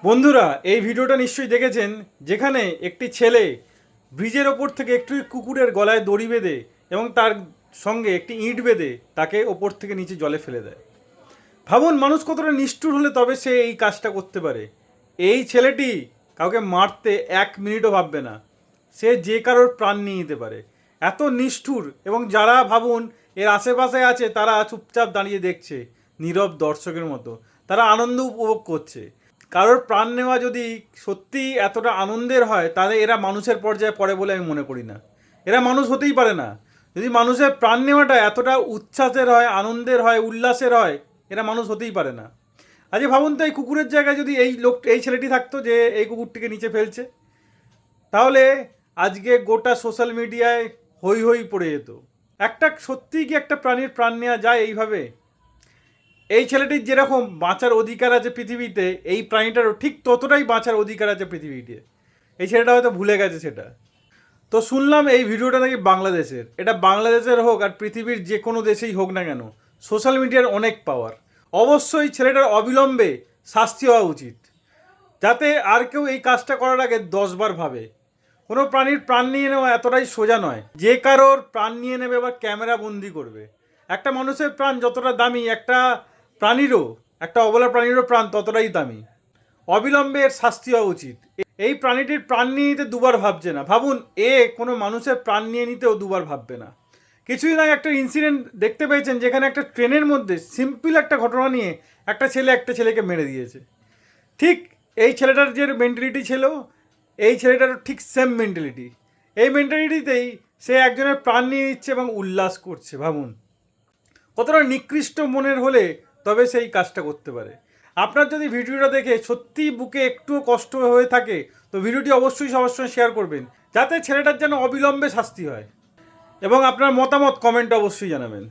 বন্ধুরা, এই ভিডিওটা নিশ্চয়ই দেখেছেন, যেখানে একটি ছেলে ব্রিজের ওপর থেকে একটি কুকুরের গলায় দড়ি বেঁধে এবং তার সঙ্গে একটি ইঁট বেঁধে তাকে ওপর থেকে নিচে জলে ফেলে দেয়। ভাবুন মানুষ কতটা নিষ্ঠুর হলে তবে সে এই কাজটা করতে পারে। এই ছেলেটি কাউকে মারতে 1 মিনিটও ভাববে না, সে যে কারোর প্রাণ নিয়ে নিতে পারে। এত নিষ্ঠুর, এবং যারা ভাবুন এর আশেপাশে আছে তারা চুপচাপ দাঁড়িয়ে দেখছে নীরব দর্শকের মতো, তারা আনন্দ উপভোগ করছে। কারোর প্রাণ নেওয়া যদি সত্যি এতটা আনন্দের হয় তাহলে এরা মানুষের পর্যায়ে পড়ে বলে আমি মনে করি না। এরা মানুষ হতেই পারে না। যদি মানুষের প্রাণ নেওয়াটা এতটা উচ্ছ্বাসের হয়, আনন্দের হয়, উল্লাসের হয়, এরা মানুষ হতেই পারে না। আজকে ভাবুন তো এই কুকুরের জায়গায় যদি এই ছেলেটি থাকতো যে এই কুকুরটিকে নিচে ফেলছে, তাহলে আজকে গোটা সোশ্যাল মিডিয়ায় হই হই পড়ে যেত। সত্যিই কি একটা প্রাণীর প্রাণ নেওয়া যায় এইভাবে? এই ছেলেটির যেরকম বাঁচার অধিকার আছে পৃথিবীতে, এই প্রাণীটারও ঠিক ততটাই বাঁচার অধিকার আছে পৃথিবীতে। এই ছেলেটা হয়তো ভুলে গেছে সেটা। তো শুনলাম এই ভিডিওটা নাকি বাংলাদেশের। এটা বাংলাদেশের হোক আর পৃথিবীর যে কোনো দেশেই হোক না কেন, সোশ্যাল মিডিয়ার অনেক পাওয়ার। অবশ্যই ছেলেটার অবিলম্বে শাস্তি হওয়া উচিত, যাতে আর কেউ এই কাজটা করার আগে 10বার ভাবে। কোনো প্রাণীর প্রাণ নিয়ে নেওয়া এতটাই সোজা নয় যে কারোর প্রাণ নিয়ে নেবে আবার ক্যামেরা বন্দি করবে। একটা মানুষের প্রাণ যতটা দামি, একটা অবলা প্রাণীরও প্রাণ ততটাই দামি। অবিলম্বে এর শাস্তি হওয়া উচিত। এই প্রাণীটির প্রাণ নিয়ে নিতে দুবার ভাবছে না। ভাবুন, কোনো মানুষের প্রাণ নিয়ে নিতেও দুবার ভাববে না। কিছুদিন আগে একটা ইনসিডেন্ট দেখতে পেয়েছেন, যেখানে একটা ট্রেনের মধ্যে সিম্পল একটা ঘটনা নিয়ে একটা ছেলেকে মেরে দিয়েছে। ঠিক এই ছেলেটার যে মেন্টালিটি ছিল, এই ছেলেটারও ঠিক সেম মেন্টালিটি। এই মেন্টালিটিতেই সে একজনের প্রাণ নিয়ে নিচ্ছে এবং উল্লাস করছে। ভাবুন কতটা নিকৃষ্ট মনের হলে তবে সেই কাজটা করতে পারে। আপনার যদি ভিডিওটা দেখে সত্যিই বুকে একটুও কষ্ট হয়ে থাকে, তো ভিডিওটি অবশ্যই সবার সঙ্গে শেয়ার করবেন, যাতে ছেলেটার যেন অবিলম্বে শাস্তি হয়। এবং আপনার মতামত কমেন্টে অবশ্যই জানাবেন।